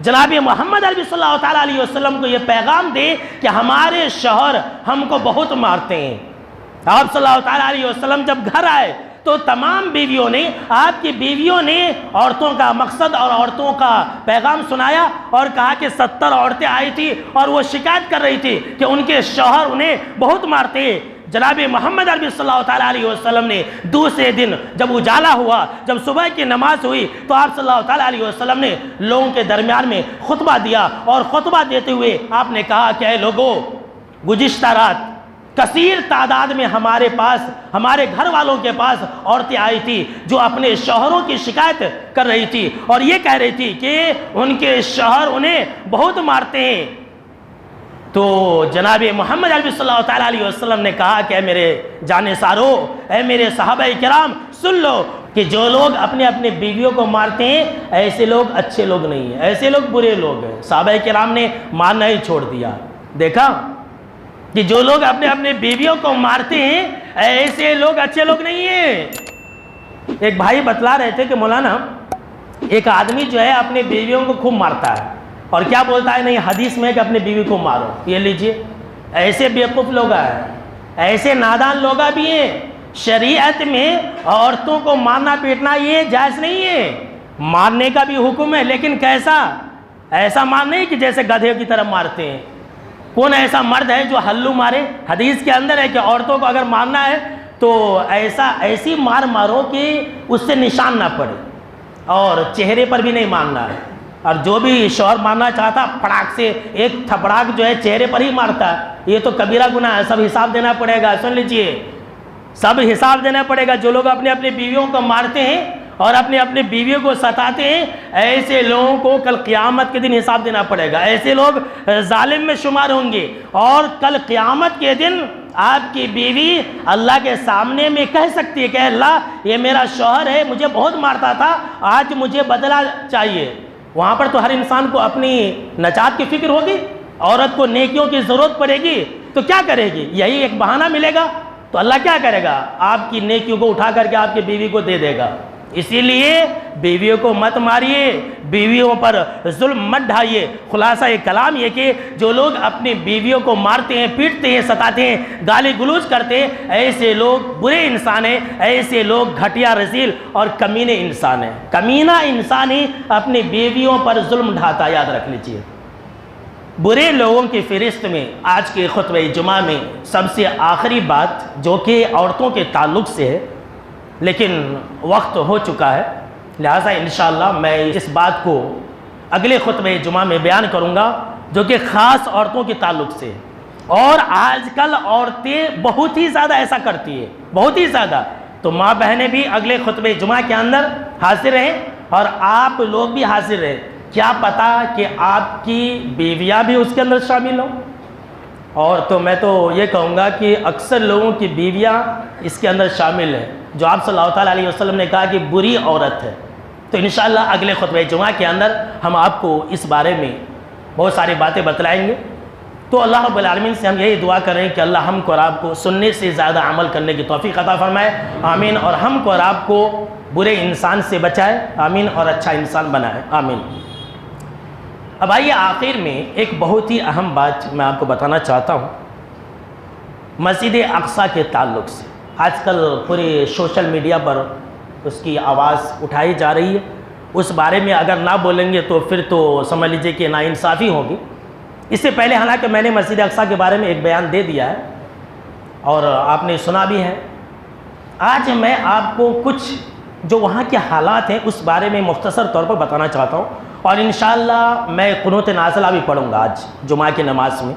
جناب محمد عربی صلی اللہ تعالیٰ علیہ وسلم کو یہ پیغام دے کہ ہمارے شوہر ہم کو بہت مارتے ہیں. آپ صلی اللہ تعالیٰ علیہ وسلم جب گھر آئے تو تمام بیویوں نے, آپ کی بیویوں نے عورتوں کا مقصد اور عورتوں کا پیغام سنایا اور کہا کہ 70 عورتیں آئی تھی اور وہ شکایت کر رہی تھی کہ ان کے شوہر انہیں بہت مارتے ہیں. جناب محمد عربی صلی اللہ تعالیٰ علیہ وسلم نے دوسرے دن جب اجالا ہوا, جب صبح کی نماز ہوئی, تو آپ صلی اللہ تعالیٰ علیہ وسلم نے لوگوں کے درمیان میں خطبہ دیا, اور خطبہ دیتے ہوئے آپ نے کہا کہ اے لوگوں, گزشتہ رات کثیر تعداد میں ہمارے پاس, ہمارے گھر والوں کے پاس عورتیں آئی تھی جو اپنے شوہروں کی شکایت کر رہی تھی اور یہ کہہ رہی تھی کہ ان کے شوہر انہیں بہت مارتے ہیں. تو جناب محمد عربی صلی اللہ تعالیٰ علیہ وسلم نے کہا کہ اے میرے جانثارو, اے میرے صحابہ کرام, سن لو کہ جو لوگ اپنے اپنے بیویوں کو مارتے ہیں ایسے لوگ اچھے لوگ نہیں ہیں, ایسے لوگ برے لوگ ہیں. صحابہ کرام نے مارنا ہی چھوڑ دیا. دیکھا کہ جو لوگ اپنے اپنے بیویوں کو مارتے ہیں ایسے لوگ اچھے لوگ نہیں ہیں. ایک بھائی بتلا رہے تھے کہ مولانا, ایک آدمی جو ہے اپنے بیویوں کو خوب مارتا ہے اور کیا بولتا ہے, نہیں حدیث میں ہے کہ اپنے بیوی کو مارو. یہ لیجئے, ایسے بیوقوف لوگ ہیں, ایسے نادان لوگ بھی ہیں. شریعت میں عورتوں کو مارنا پیٹنا یہ جائز نہیں ہے. مارنے کا بھی حکم ہے, لیکن کیسا؟ ایسا مار نہیں کہ جیسے گدھے کی طرح مارتے ہیں. کون ایسا مرد ہے جو ہلو مارے؟ حدیث کے اندر ہے کہ عورتوں کو اگر مارنا ہے تو ایسی مار مارو کہ اس سے نشان نہ پڑے, اور چہرے پر بھی نہیں مارنا ہے. اور جو بھی شوہر مارنا چاہتا پھڑاک سے ایک تھپڑاک جو ہے چہرے پر ہی مارتا ہے, یہ تو کبیرہ گناہ ہے, سب حساب دینا پڑے گا. سن لیجئے, سب حساب دینا پڑے گا. جو لوگ اپنے اپنے بیویوں کو مارتے ہیں اور اپنے اپنے بیویوں کو ستاتے ہیں, ایسے لوگوں کو کل قیامت کے دن حساب دینا پڑے گا. ایسے لوگ ظالم میں شمار ہوں گے, اور کل قیامت کے دن آپ کی بیوی اللہ کے سامنے میں کہہ سکتی ہے کہ اللہ, یہ میرا شوہر ہے, مجھے بہت مارتا تھا, آج مجھے بدلہ چاہیے. وہاں پر تو ہر انسان کو اپنی نجات کی فکر ہوگی. عورت کو نیکیوں کی ضرورت پڑے گی تو کیا کرے گی؟ یہی ایک بہانہ ملے گا تو اللہ کیا کرے گا؟ آپ کی نیکیوں کو اٹھا کر کے آپ کی بیوی کو دے دے گا. اسی لیے بیویوں کو مت ماریے, بیویوں پر ظلم مت ڈھائیے. خلاصہ کلام یہ کہ جو لوگ اپنی بیویوں کو مارتے ہیں, پیٹتے ہیں, ستاتے ہیں, گالی گلوچ کرتے ہیں, ایسے لوگ برے انسان ہیں, ایسے لوگ گھٹیا رذیل اور کمینے انسان ہیں. کمینہ انسان ہی اپنی بیویوں پر ظلم ڈھاتا, یاد رکھ لیجیے. برے لوگوں کی فہرست میں آج کے خطبہ جمعہ میں سب سے آخری بات جو کہ عورتوں کے تعلق سے ہے, لیکن وقت ہو چکا ہے, لہٰذا انشاءاللہ میں اس بات کو اگلے خطبہ جمعہ میں بیان کروں گا جو کہ خاص عورتوں کے تعلق سے ہے. اور آج کل عورتیں بہت ہی زیادہ ایسا کرتی ہیں, بہت ہی زیادہ. تو ماں بہنیں بھی اگلے خطبہ جمعہ کے اندر حاضر رہیں اور آپ لوگ بھی حاضر رہیں. کیا پتا کہ آپ کی بیویاں بھی اس کے اندر شامل ہوں. اور تو میں تو یہ کہوں گا کہ اکثر لوگوں کی بیویاں اس کے اندر شامل ہیں, جو آپ صلی اللہ تعالیٰ علیہ وسلم نے کہا کہ بری عورت ہے. تو انشاءاللہ اگلے خطبہ جمعہ کے اندر ہم آپ کو اس بارے میں بہت ساری باتیں بتلائیں گے. تو اللہ رب العالمین سے ہم یہی دعا کر رہے ہیں کہ اللہ ہم کو اور آپ کو سننے سے زیادہ عمل کرنے کی توفیق عطا فرمائے, آمین. اور ہم کو اور آپ کو برے انسان سے بچائے, آمین, اور اچھا انسان بنائے, آمین. اب آئیے آخر میں ایک بہت ہی اہم بات میں آپ کو بتانا چاہتا ہوں مسجد اقصیٰ کے تعلق سے. آج کل پورے سوشل میڈیا پر اس کی آواز اٹھائی جا رہی ہے. اس بارے میں اگر نہ بولیں گے تو پھر تو سمجھ لیجئے کہ ناانصافی ہوگی. اس سے پہلے حالانکہ میں نے مسجد اقصیٰ کے بارے میں ایک بیان دے دیا ہے اور آپ نے سنا بھی ہے. آج میں آپ کو کچھ جو وہاں کے حالات ہیں اس بارے میں مختصر طور پر بتانا چاہتا ہوں, اور انشاءاللہ میں قنوت نازلہ بھی پڑھوں گا آج جمعہ کی نماز میں،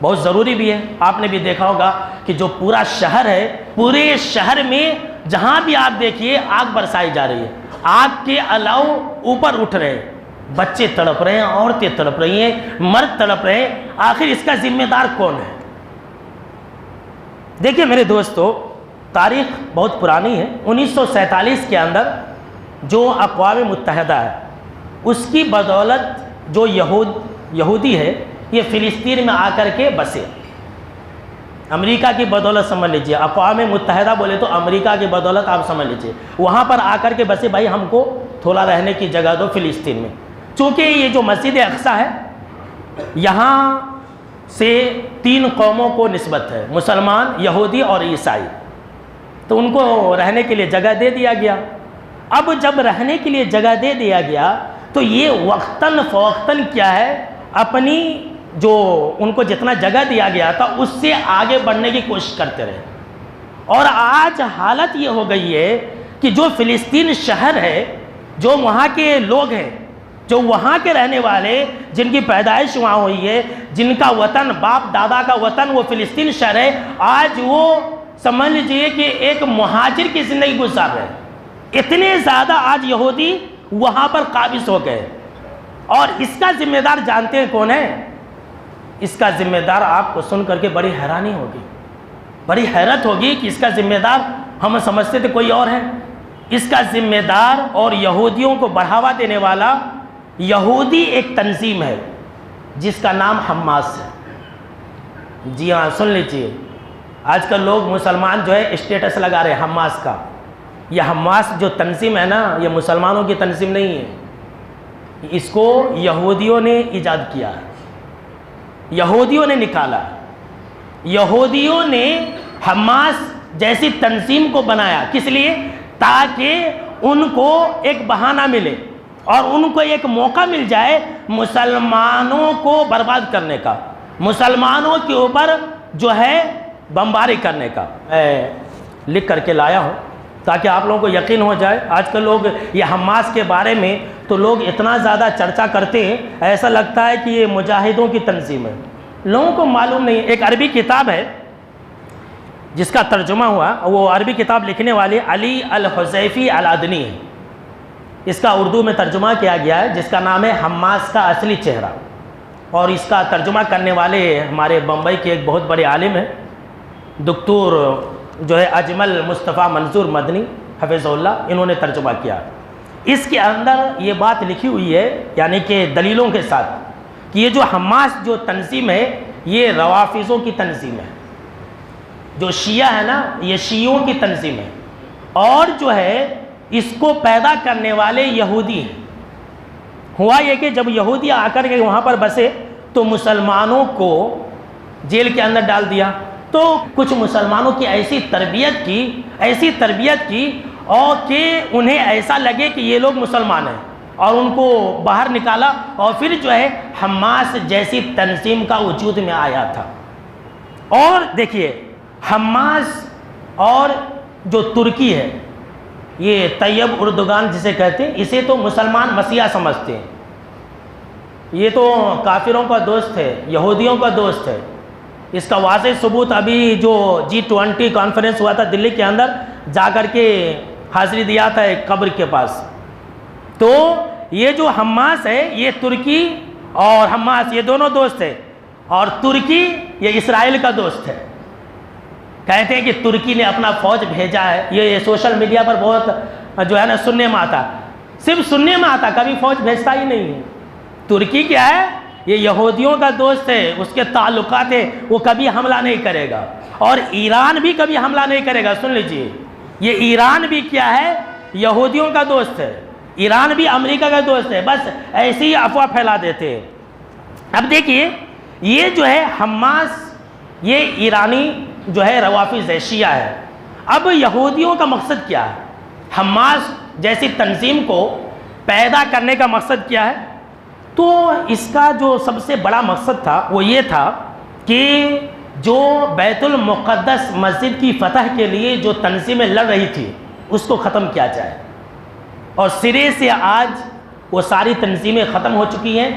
بہت ضروری بھی ہے۔ آپ نے بھی دیکھا ہوگا کہ جو پورا شہر ہے، پورے شہر میں جہاں بھی آپ دیکھیے آگ برسائی جا رہی ہے، آگ کے الاؤ اوپر اٹھ رہے ہیں، بچے تڑپ رہے ہیں، عورتیں تڑپ رہی ہیں، مرد تڑپ رہے ہیں۔ آخر اس کا ذمہ دار کون ہے؟ دیکھیے میرے دوستو، تاریخ بہت پرانی ہے۔ 1947 کے اندر جو اقوام متحدہ ہے، اس کی بدولت جو یہودی ہے یہ فلسطین میں آ کر کے بسے۔ امریکہ کی بدولت سمجھ لیجئے، اقوام متحدہ بولے تو امریکہ کی بدولت آپ سمجھ لیجئے، وہاں پر آ کر کے بسے، بھائی ہم کو تھوڑا رہنے کی جگہ دو فلسطین میں۔ چونکہ یہ جو مسجد اقصی ہے، یہاں سے 3 قوموں کو نسبت ہے، مسلمان، یہودی اور عیسائی، تو ان کو رہنے کے لیے جگہ دے دیا گیا۔ اب جب رہنے کے لیے جگہ دے دیا گیا تو یہ وقتاً فوقتاً کیا ہے، اپنی جو ان کو جتنا جگہ دیا گیا تھا اس سے آگے بڑھنے کی کوشش کرتے رہے، اور آج حالت یہ ہو گئی ہے کہ جو فلسطین شہر ہے، جو وہاں کے لوگ ہیں، جو وہاں کے رہنے والے، جن کی پیدائش وہاں ہوئی ہے، جن کا وطن، باپ دادا کا وطن وہ فلسطین شہر ہے، آج وہ سمجھ لیجئے کہ ایک مہاجر کی زندگی گزار رہے ہیں۔ اتنے زیادہ آج یہودی وہاں پر قابض ہو گئے، اور اس کا ذمہ دار جانتے ہیں کون ہے؟ اس کا ذمہ دار آپ کو سن کر کے بڑی حیرانی ہوگی، بڑی حیرت ہوگی کہ اس کا ذمہ دار ہم سمجھتے تھے کوئی اور ہے۔ اس کا ذمہ دار اور یہودیوں کو بڑھاوا دینے والا یہودی ایک تنظیم ہے جس کا نام حماس ہے۔ جی ہاں، سن لیجیے، آج کل لوگ مسلمان جو ہے اسٹیٹس لگا رہے ہیں حماس کا۔ یہ حماس جو تنظیم ہے نا، یہ مسلمانوں کی تنظیم نہیں ہے، اس کو یہودیوں نے ایجاد کیا ہے، یہودیوں نے نکالا، یہودیوں نے حماس جیسی تنظیم کو بنایا۔ کس لیے؟ تاکہ ان کو ایک بہانہ ملے اور ان کو ایک موقع مل جائے مسلمانوں کو برباد کرنے کا، مسلمانوں کے اوپر جو ہے بمباری کرنے کا۔ میں لکھ کر کے لایا ہوں تاکہ آپ لوگوں کو یقین ہو جائے۔ آج کل لوگ یہ حماس کے بارے میں تو لوگ اتنا زیادہ چرچا کرتے ہیں، ایسا لگتا ہے کہ یہ مجاہدوں کی تنظیم ہے، لوگوں کو معلوم نہیں ہے۔ ایک عربی کتاب ہے جس کا ترجمہ ہوا، وہ عربی کتاب لکھنے والے علی الحذیفی العدنی ہے، اس کا اردو میں ترجمہ کیا گیا ہے، جس کا نام ہے حماس کا اصلی چہرہ، اور اس کا ترجمہ کرنے والے ہمارے بمبئی کے ایک بہت بڑے عالم ہیں، دکتور جو ہے اجمل مصطفیٰ منظور مدنی حفظ اللہ، انہوں نے ترجمہ کیا۔ اس کے اندر یہ بات لکھی ہوئی ہے، یعنی کہ دلیلوں کے ساتھ، کہ یہ جو حماس جو تنظیم ہے یہ روافضوں کی تنظیم ہے، جو شیعہ ہے نا یہ شیعوں کی تنظیم ہے، اور جو ہے اس کو پیدا کرنے والے یہودی ہیں۔ ہوا یہ کہ جب یہودی آ کر کے وہاں پر بسے تو مسلمانوں کو جیل کے اندر ڈال دیا، تو کچھ مسلمانوں کی ایسی تربیت کی اور کہ انہیں ایسا لگے کہ یہ لوگ مسلمان ہیں، اور ان کو باہر نکالا، اور پھر جو ہے حماس جیسی تنظیم کا وجود میں آیا تھا۔ اور دیکھیے حماس اور جو ترکی ہے، یہ طیب اردگان جسے کہتے ہیں، اسے تو مسلمان مسیحا سمجھتے ہیں، یہ تو کافروں کا دوست ہے، یہودیوں کا دوست ہے۔ اس کا واضح ثبوت ابھی جو G20 کانفرنس ہوا تھا دلی کے اندر، جا کر کے حاضری دیا تھا ایک قبر کے پاس۔ تو یہ جو حماس ہے یہ ترکی اور حماس یہ دونوں دوست ہیں، اور ترکی یہ اسرائیل کا دوست ہے۔ کہتے ہیں کہ ترکی نے اپنا فوج بھیجا ہے، یہ سوشل میڈیا پر بہت جو ہے نا سننے میں آتا، صرف سننے میں آتا، کبھی فوج بھیجتا ہی نہیں ہے۔ ترکی کیا ہے؟ یہ یہودیوں کا دوست ہے، اس کے تعلقات ہیں، وہ کبھی حملہ نہیں کرے گا، اور ایران بھی کبھی حملہ نہیں کرے گا۔ سن لیجئے، یہ ایران بھی کیا ہے؟ یہودیوں کا دوست ہے، ایران بھی امریکہ کا دوست ہے، بس ایسی ہی افواہ پھیلا دیتے ہیں۔ اب دیکھیے یہ جو ہے حماس، یہ ایرانی جو ہے روافض ہے، شیعہ ہے۔ اب یہودیوں کا مقصد کیا ہے؟ حماس جیسی تنظیم کو پیدا کرنے کا مقصد کیا ہے؟ تو اس کا جو سب سے بڑا مقصد تھا وہ یہ تھا کہ جو بیت المقدس مسجد کی فتح کے لیے جو تنظیمیں لڑ رہی تھی اس کو ختم کیا جائے، اور سرے سے آج وہ ساری تنظیمیں ختم ہو چکی ہیں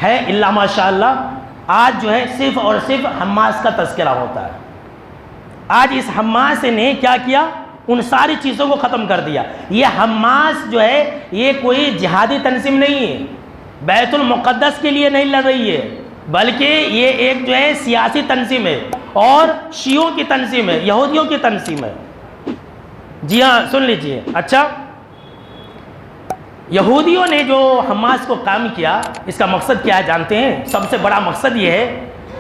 الا ماشاء اللہ آج جو ہے صرف اور صرف حماس کا تذکرہ ہوتا ہے۔ آج اس حماس نے کیا کیا؟ ان ساری چیزوں کو ختم کر دیا۔ یہ حماس جو ہے یہ کوئی جہادی تنظیم نہیں ہے، بیت المقدس کے لیے نہیں لڑ رہی ہے، بلکہ یہ ایک جو ہے سیاسی تنظیم ہے اور شیعوں کی تنظیم ہے، یہودیوں کی تنظیم ہے۔ جی ہاں سن لیجئے۔ اچھا، یہودیوں نے جو حماس کو قائم کیا، اس کا مقصد کیا ہے جانتے ہیں؟ سب سے بڑا مقصد یہ ہے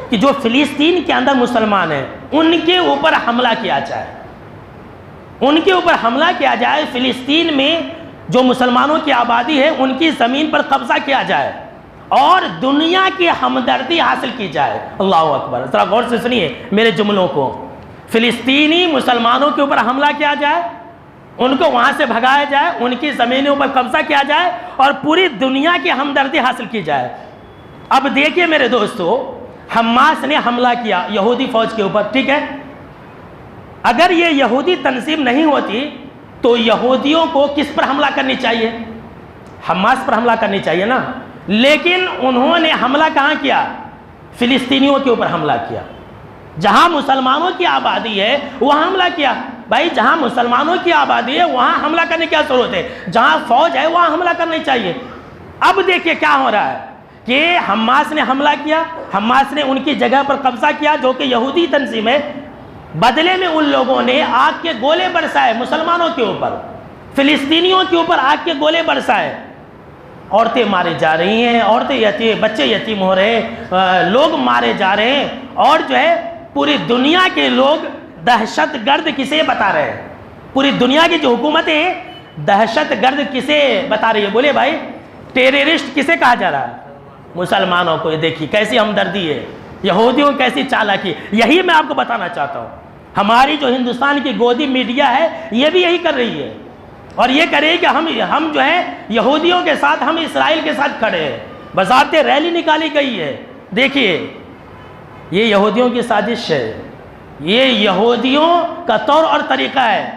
کہ جو فلسطین کے اندر مسلمان ہیں ان کے اوپر حملہ کیا جائے، ان کے اوپر حملہ کیا جائے، فلسطین میں جو مسلمانوں کی آبادی ہے ان کی زمین پر قبضہ کیا جائے اور دنیا کی ہمدردی حاصل کی جائے۔ اللہ اکبر، ذرا غور سے سنیے میرے جملوں کو۔ فلسطینی مسلمانوں کے اوپر حملہ کیا جائے، ان کو وہاں سے بھگایا جائے، ان کی زمینوں پر قبضہ کیا جائے اور پوری دنیا کی ہمدردی حاصل کی جائے۔ اب دیکھیے میرے دوستو، حماس نے حملہ کیا یہودی فوج کے اوپر، ٹھیک ہے؟ اگر یہ یہودی تنظیم نہیں ہوتی تو یہودیوں کو کس پر حملہ کرنی چاہیے؟ حماس پر حملہ کرنی چاہیے نا، لیکن انہوں نے حملہ کہاں کیا؟ فلسطینیوں کے اوپر حملہ کیا۔ جہاں مسلمانوں کی آبادی ہے وہاں حملہ کیا۔ بھائی جہاں مسلمانوں کی آبادی ہے وہاں حملہ کرنے کی کیا ضرورت ہے؟ جہاں فوج ہے وہاں حملہ کرنا چاہیے۔ اب دیکھیے کیا ہو رہا ہے کہ حماس نے حملہ کیا، حماس نے ان کی جگہ پر قبضہ کیا جو کہ یہودی تنظیم ہے، بدلے میں ان لوگوں نے آگ کے گولے برسائے مسلمانوں کے اوپر، فلسطینیوں کے اوپر آگ کے گولے برسائے، عورتیں مارے جا رہی ہیں، عورتیں یتیم، بچے یتیم ہو رہے ہیں، لوگ مارے جا رہے ہیں، اور جو ہے پوری دنیا کے لوگ دہشت گرد کسے بتا رہے ہیں؟ پوری دنیا کی جو حکومتیں ہیں دہشت گرد کسے بتا رہی ہے؟ بولے بھائی، ٹیررسٹ کسے کہا جا رہا ہے؟ مسلمانوں کو۔ یہ دیکھیے کیسی ہمدردی ہے، یہودیوں کیسی چالاکی۔ یہی میں آپ کو بتانا چاہتا ہوں، ہماری جو ہندوستان کی گودی میڈیا ہے یہ بھی یہی کر رہی ہے، اور یہ کر رہی ہے کہ ہم جو ہے یہودیوں کے ساتھ، ہم اسرائیل کے ساتھ کھڑے ہیں۔ بذات ریلی نکالی گئی ہے، دیکھیے یہ یہودیوں کی سازش ہے، یہ یہودیوں کا طور اور طریقہ ہے۔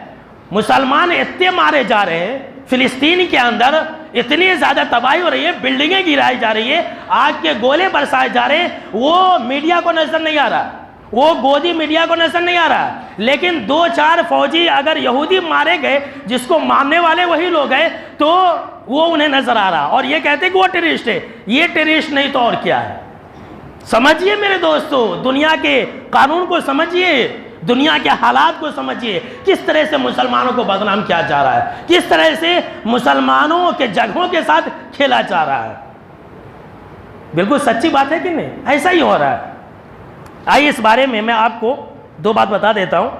مسلمان اتنے مارے جا رہے ہیں، فلسطین کے اندر اتنی زیادہ تباہی ہو رہی ہے، بلڈنگیں گرائی جا رہی ہے، آگ کے گولے برسائے جا رہے ہیں، وہ میڈیا کو نظر نہیں آ رہا، وہ گودی میڈیا کو نظر نہیں آ رہا، لیکن دو چار فوجی اگر یہودی مارے گئے جس کو مارنے والے وہی لوگ ہیں تو وہ انہیں نظر آ رہا، اور یہ کہتے ہیں کہ وہ ٹیررسٹ ہے۔ یہ ٹیررسٹ نہیں تو اور کیا ہے؟ سمجھیے میرے دوستو، دنیا کے قانون کو سمجھیے، دنیا کے حالات کو سمجھیے، کس طرح سے مسلمانوں کو بدنام کیا جا رہا ہے، کس طرح سے مسلمانوں کے جگہوں کے ساتھ کھیلا جا رہا ہے۔ بالکل سچی بات ہے کہ نہیں؟ ایسا ہی ہو رہا ہے۔ آئیے اس بارے میں آپ کو دو بات بتا دیتا ہوں۔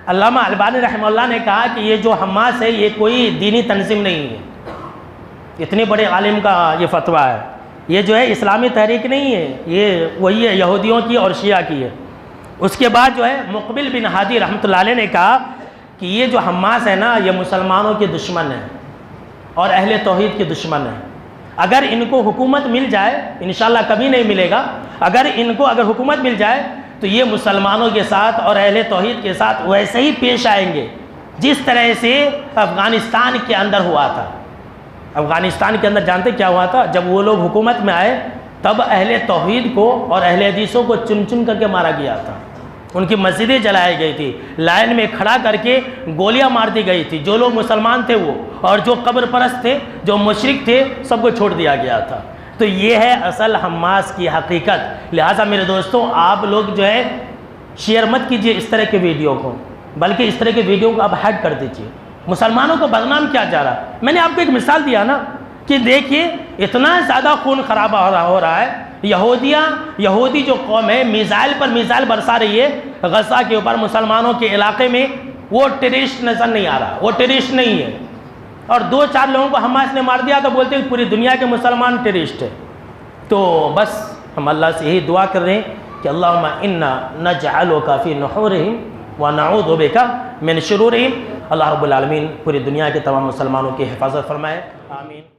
علامہ البانی رحمہ اللہ نے کہا کہ یہ جو حماس ہے یہ کوئی دینی تنظیم نہیں ہے۔ اتنے بڑے عالم کا یہ فتویٰ ہے، یہ جو ہے اسلامی تحریک نہیں ہے، یہ وہی ہے یہودیوں کی اور شیعہ کی ہے۔ اس کے بعد جو ہے مقبل بن ہادی رحمۃ اللہ علیہ نے کہا کہ یہ جو حماس ہے نا یہ مسلمانوں کے دشمن ہے اور اہل توحید کے دشمن ہے۔ اگر ان کو حکومت مل جائے، انشاءاللہ کبھی نہیں ملے گا، اگر حکومت مل جائے تو یہ مسلمانوں کے ساتھ اور اہل توحید کے ساتھ ویسے ہی پیش آئیں گے جس طرح سے افغانستان کے اندر ہوا تھا۔ افغانستان کے اندر جانتے کیا ہوا تھا؟ جب وہ لوگ حکومت میں آئے تب اہل توحید کو اور اہل حدیثوں کو چن چن کر کے مارا گیا تھا، ان کی مسجدیں جلائی گئی تھی، لائن میں کھڑا کر کے گولیاں مار دی گئی تھی، جو لوگ مسلمان تھے وہ، اور جو قبر پرست تھے، جو مشرک تھے، سب کو چھوڑ دیا گیا تھا۔ تو یہ ہے اصل حماس کی حقیقت۔ لہٰذا میرے دوستوں، آپ لوگ جو ہے شیئر مت کیجئے اس طرح کے ویڈیو کو، بلکہ اس طرح کے ویڈیو کو آپ ہائڈ کر دیجئے۔ مسلمانوں کو بدنام کیا جا رہا ہے؟ میں نے آپ کو ایک مثال دیا نا کہ دیکھیے اتنا زیادہ خون خرابہ ہو رہا ہے، یہودی جو قوم ہے میزائل پر میزائل برسا رہی ہے غزہ کے اوپر، مسلمانوں کے علاقے میں، وہ ٹیررسٹ نظر نہیں آ رہا، وہ ٹیررسٹ نہیں ہے، اور دو چار لوگوں کو حماس نے مار دیا تو بولتے ہیں پوری دنیا کے مسلمان ٹیررسٹ ہے۔ تو بس ہم اللہ سے یہی دعا کر رہے ہیں کہ اللہم انا نجعلک فی نحورہم ونعوذ بک من شرورہم۔ اللہ رب العالمین پوری دنیا کے تمام مسلمانوں کی حفاظت فرمائے، آمین۔